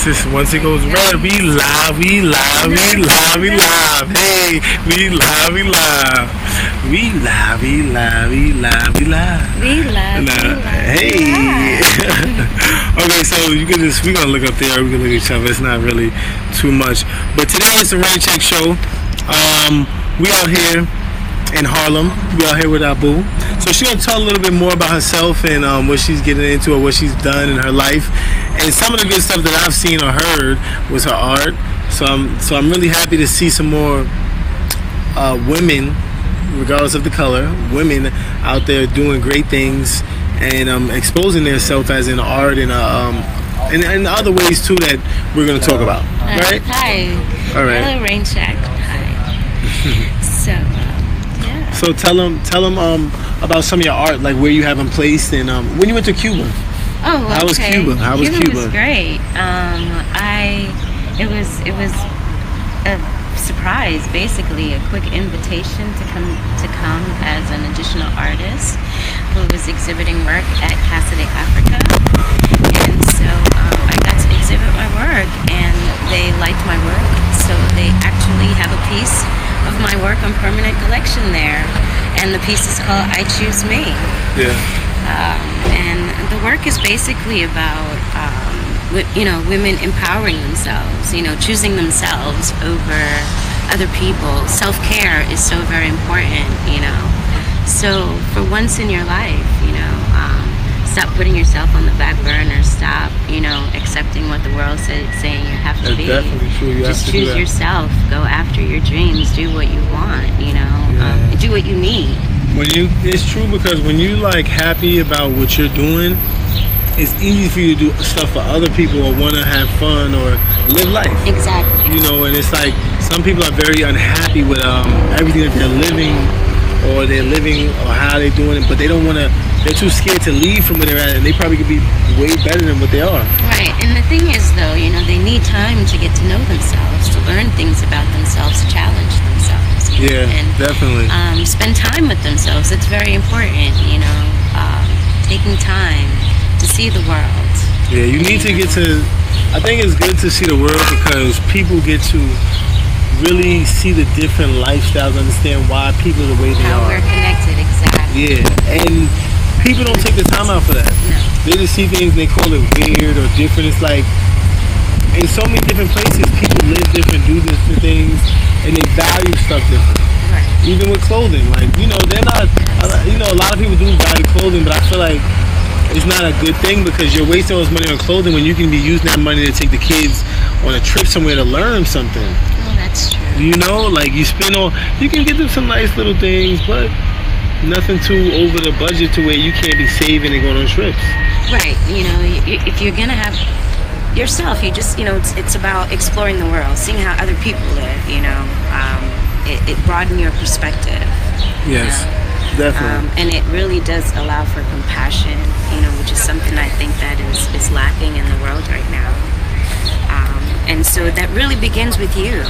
once it goes red, we live. Hey, we live. Hey. Okay, so we're gonna look up there. We can look at each other. It's not really too much. But today is the Rain Check Show. We out here in Harlem. We out here with Abu. So she's gonna tell a little bit more about herself and what she's getting into or what she's done in her life. And some of the good stuff that I've seen or heard was her art. So I'm really happy to see some more women, regardless of the color, women out there doing great things and exposing themselves as in art and other ways too that we're gonna talk about. Right? Hi. All right. Hello, Raincheck. Hi. So tell them about some of your art, like where you have them placed, and when you went to Cuba. Oh, okay. How was Cuba? Cuba was great. It was a surprise, basically, a quick invitation to come as an additional artist who was exhibiting work at Casa de Africa, and so I got to exhibit my work, and they liked my work, so they actually have a piece of my work on permanent collection there, and the piece is called I Choose Me. Yeah. And the work is basically about women empowering themselves, choosing themselves over other people. Self-care is so very important, so for once in your life, stop putting yourself on the back burner. Stop, accepting what the world saying you have to be. Definitely true. Just choose yourself. Go after your dreams. Do what you want. Do what you need. It's true, because when you happy about what you're doing, it's easy for you to do stuff for other people or want to have fun or live life. Exactly. And it's like some people are very unhappy with everything that they're living or how they're doing it, but they don't want to. They're too scared to leave from where they're at, and they probably could be way better than what they are. Right, and the thing is, though, they need time to get to know themselves, to learn things about themselves, to challenge themselves. Yeah, and, definitely. Spend time with themselves. It's very important, taking time to see the world. Yeah, you need to get to. I think it's good to see the world because people get to really see the different lifestyles, understand why people are the way they are. How we're connected, exactly. Yeah, and people don't take the time out for that. No. They just see things and they call it weird or different. It's like in so many different places, people live different, do different things, and they value stuff different. Right. Even with clothing, they're not. A lot of people do value clothing, but I feel like it's not a good thing because you're wasting all this money on clothing when you can be using that money to take the kids on a trip somewhere to learn something. Oh, that's true. You can get them some nice little things, but nothing too over the budget to where you can't be saving and going on trips. Right. If you're gonna have yourself, you just it's about exploring the world, seeing how other people live. It broadens your perspective. Yes. Definitely. And it really does allow for compassion, which is something I think that is lacking in the world right now. And so that really begins with you,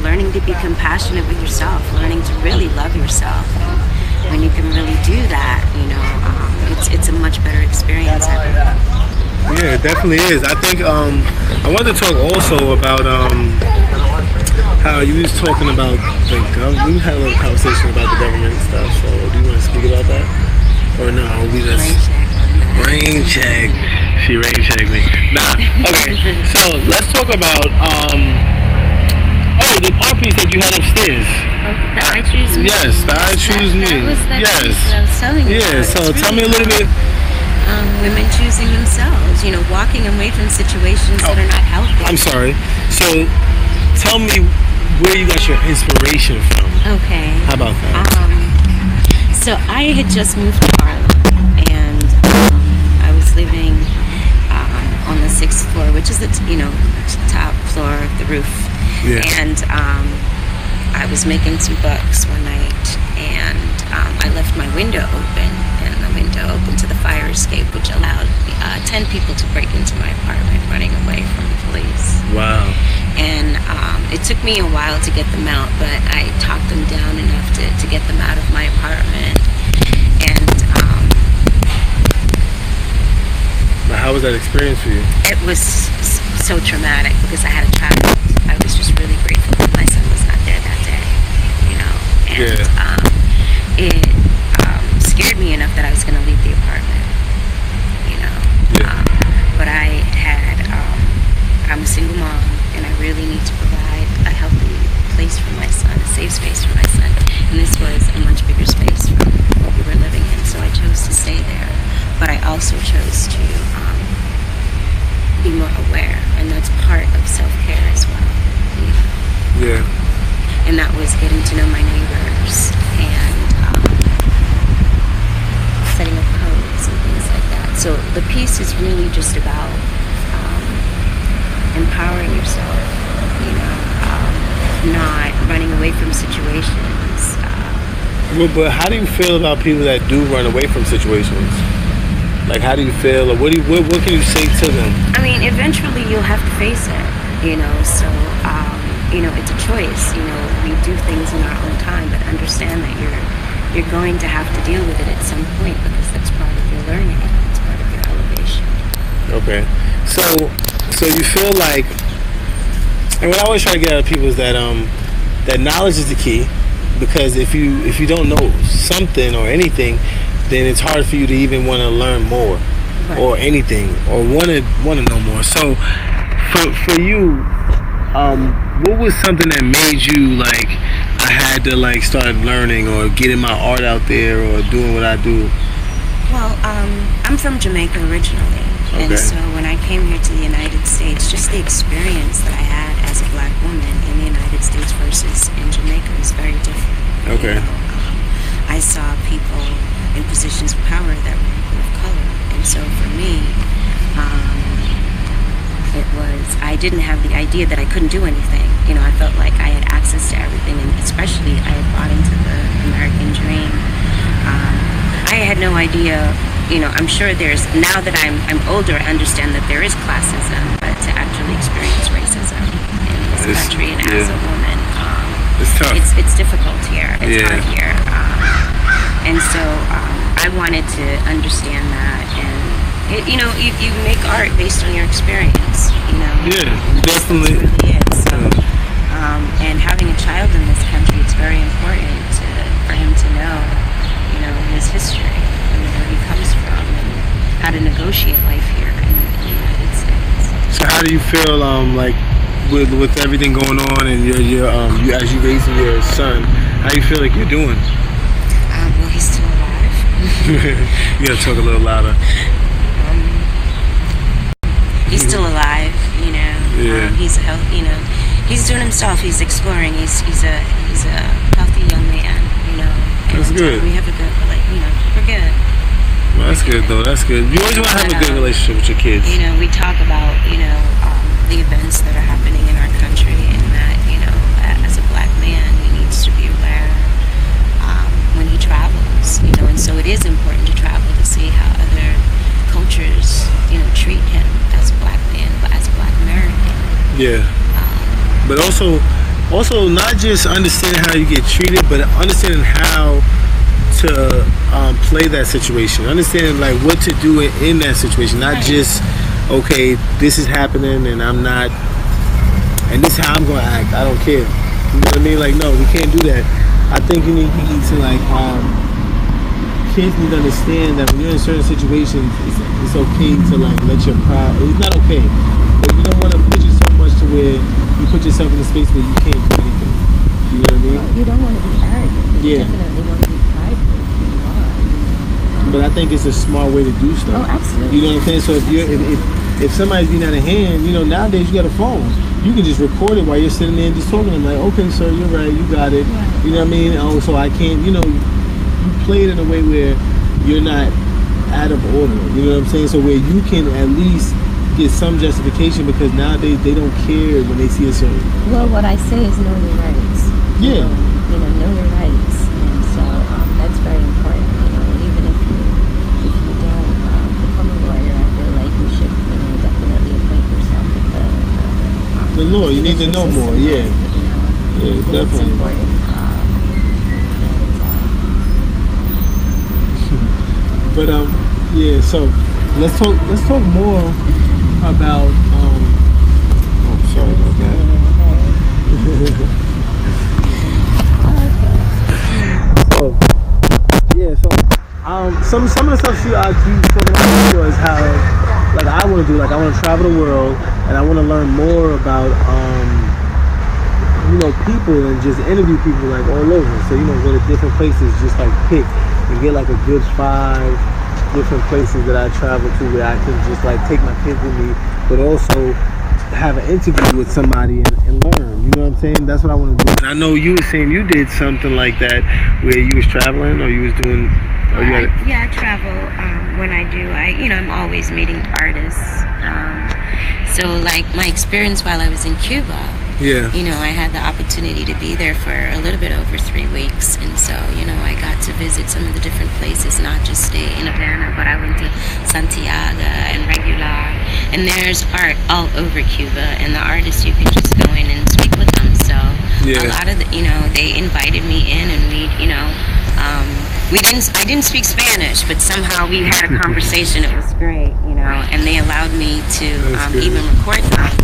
learning to be compassionate with yourself, learning to really love yourself. And when you can really do that, it's a much better experience. Yeah, it definitely is. I think I wanted to talk also about how you was talking about the government. We had a little conversation about the government and stuff. So do you want to speak about that, or no? We just rain check. She rain checked me. Nah. Okay. So let's talk about the art piece that you had upstairs. The I Choose Me. Yes, the I Choose Me. That was that yes. piece that I was telling you. Yeah. So tell me a little bit. Women choosing themselves, walking away from situations that are not healthy. I'm sorry. So tell me where you got your inspiration from. Okay. How about that? So I had just moved to Harlem, and I was living on the 6th floor, which is the top floor of the roof. Yeah. And I was making some books one night, and I left my window open, and the window opened to the fire escape, which allowed 10 people to break into my apartment, running away from the police. Wow. And it took me a while to get them out, but I talked them down enough to get them out of my apartment. And but how was that experience for you? it was so traumatic because I had a child. I was just really grateful that my son was not there that day, you know. And it scared me enough that I was going to leave the apartment, you know. But I'm a single mom, and I really need to provide a healthy place for my son, a safe space for my son. And this was a much bigger space from what we were living in, so I chose to stay there. But I also chose to be more aware, and that's part of self-care as well. You know? Yeah. And that was getting to know my neighbors and setting up codes and things like that. So the piece is really just about empowering yourself, you know, not running away from situations. But how do you feel about people that do run away from situations? Like, how do you feel, or what can you say to them? I mean, eventually you'll have to face it, you know, so, you know, it's a choice. You know, we do things in our own time, but understand that you're going to have to deal with it at some point because that's part of your learning. It's part of your elevation. Okay. So you feel like, and what I always try to get out of people is that that knowledge is the key, because if you don't know something or anything, then it's hard for you to even want to learn more, right, or anything, or want to know more. So for you, what was something that made you like, I had to like start learning or getting my art out there or doing what I do? Well, I'm from Jamaica originally. Okay. And so when I came here to the United States, just the experience that I had as a black woman in the United States versus in Jamaica was very different. Okay. You know, I saw people in positions of power that were people of color. And so for me, I didn't have the idea that I couldn't do anything. You know, I felt like I had access to everything, and especially I had bought into the American dream. I had no idea. You know, I'm sure now that I'm older, I understand that there is classism, but to actually experience racism in this country and as a woman, it's tough. It's difficult here. It's hard here. And so I wanted to understand that, and you know, you make art based on your experience. You know. Yeah, definitely. It really is. So, and having a child in this country, it's very important for him to know, you know, his history. Where he comes from and how to negotiate life here in the United States. So how do you feel like with everything going on and you as you raising your son, how do you feel like you're doing? Well, he's still alive. You gotta talk a little louder. He's still alive, you know. Yeah. He's healthy, you know. He's doing himself. He's exploring. He's a healthy young man, you know. And that's good. We have a good, you know, we're good. Well, that's good though. That's good. You always want to have a good relationship with your kids. You know, we talk about, you know, the events that are happening in our country, and that, you know, as a black man, he needs to be aware when he travels, you know, and so it is important to travel to see how other cultures, you know, treat him as a black man, as a black American. Yeah. But also not just understanding how you get treated, but understanding how to play that situation, understanding like what to do in that situation, not just okay, this is happening and I'm not, and this is how I'm gonna act, I don't care, you know what I mean? Like, no, we can't do that. I think you need to like kids need to understand that when you're in certain situations, it's okay to like let your pride, it's not okay, but you don't want to push it so much to where you put yourself in a space where you can't do anything, you know what I mean? You don't want to be arrogant, you definitely want to be prideful. But I think it's a smart way to do stuff. Oh, absolutely. You know what I'm saying? So if somebody's being out of hand, you know, nowadays you got a phone. You can just record it while you're sitting there and just talking to them like, okay, sir, you're right, you got it. You know what I mean? Oh, so I can't, you know, you play it in a way where you're not out of order. You know what I'm saying? So where you can at least get some justification, because nowadays they don't care when they see a certain. Well, what I say is know your rights. Yeah. You know your rights. And so that's very important. You know, even if you don't become a lawyer, I feel like you should, you know, definitely acquaint yourself with the law. You need to know more. Yeah. You know, yeah, definitely. It's important. But yeah. So let's talk more about some of the stuff you talking about before is how, like, I want to do, like, I want to travel the world and I want to learn more about people and just interview people like all over. So go to different places, just like pick and get like a good 5 different places that I travel to where I can just like take my kids with me, but also have an interview with somebody and learn. You know what I'm saying? That's what I want to do. And I know you were saying you did something like that where you was traveling or you was doing. I travel when I do. I'm always meeting artists. So like my experience while I was in Cuba. Yeah. I had the opportunity to be there for a little bit over 3 weeks, and so I got to visit some of the different places, not just stay in Havana, but I went to Santiago and Regular, and there's art all over Cuba, and the artists, you can just go in and speak with them. So a lot of they invited me in, and I didn't speak Spanish, but somehow we had a conversation. It was great, and they allowed me to even record them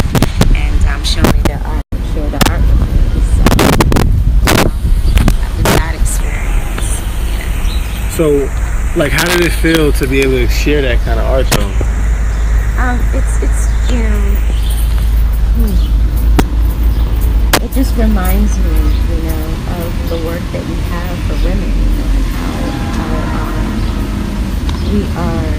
and show me the art, share the art with me. So that was that experience. Yeah. So, like, how did it feel to be able to share that kind of art, though? It just reminds me, of the work that we have for women, and how we are.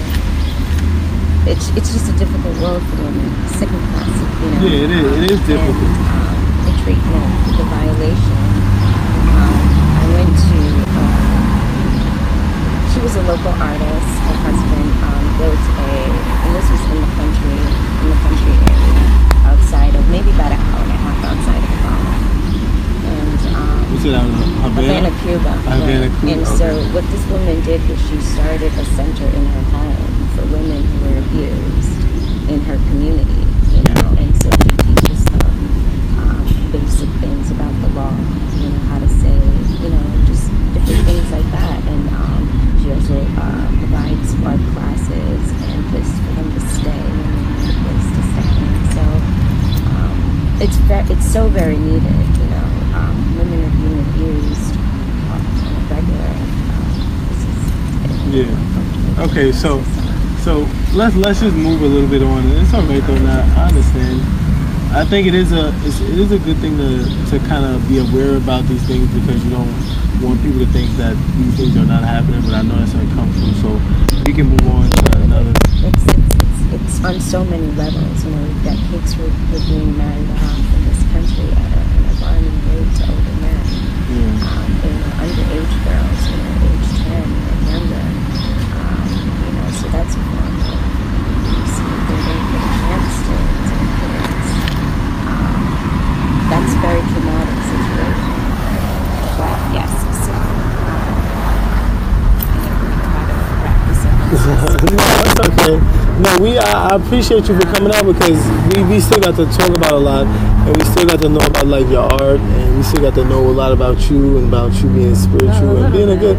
It's just a difficult world for women. Second class, Yeah, it is difficult. And, the treatment, the violation. I went to. She was a local artist. Her husband built and this was in the country area, outside of maybe about an hour and a half outside of Havana. And you said Havana, Cuba. Havana, Cuba. And so what this woman did was she started a center in her home for women who were abused in her community, and so she teaches them basic things about the law, how to say, just different things like that. And she also provides art classes and place for them to stay, and a place to stay. So it's so very needed, women are being abused on a regular basis. Yeah. Okay, so let's just move a little bit on. It's all right though. Now I understand. I think it is a good thing to kind of be aware about these things, because you don't want people to think that these things are not happening. But I know that's going to come through. So we can move on to another. It's on so many levels. We've got kids who are being married off in this country at an alarming rate to older men. Underage girls, age 10 and younger. So that's a form of abuse. They're going for the chance to kids. That's a very traumatic situation. But yes, so No, that's okay. No, I appreciate you for coming out, because we still got to talk about a lot, and we still got to know about like your art, and we still got to know a lot about you and about you being spiritual and being a good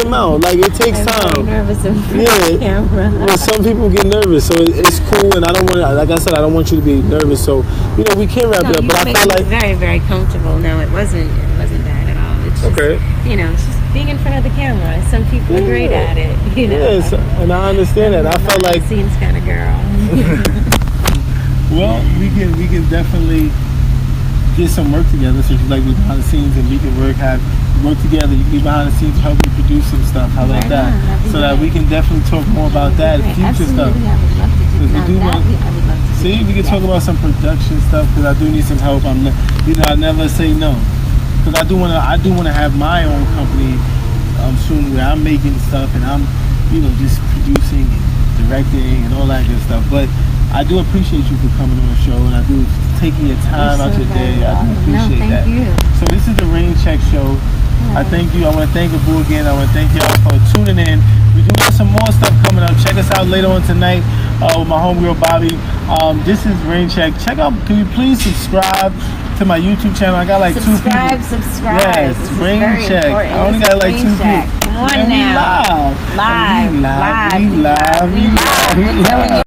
amount. Like, it takes time. I'm nervous in front of the camera. Well, some people get nervous, so it's cool, and I don't want to. Like I said, I don't want you to be nervous. So we can wrap it up. But I felt like very, very comfortable. No, it wasn't bad at all. It's just, it's just being in front of the camera. Some people are great at it. Yes, and I understand that. I felt like scenes kind of girl. Well, we can definitely get some work together. So if you like to be behind the scenes, and we can work together. You can be behind the scenes, help me produce some stuff. How like that? So that we can definitely talk more about that future stuff. I would love to See, we can talk about some production stuff, because I do need some help. I never say no, because I do want to have my own company soon, where I'm making stuff and I'm just producing and directing and all that good stuff. But I do appreciate you for coming on the show, and I do taking your time out your day. I do appreciate that. You. So this is the Raincheck Show. I thank you. I want to thank Abu again. I want to thank y'all for tuning in. We do have some more stuff coming up. Check us out later on tonight with my homegirl Bobby. This is Raincheck. Check out. Can you please subscribe to my YouTube channel? I got like 2 people. Subscribe. Yes, Raincheck. I only got like 2 people. Come on now. We live.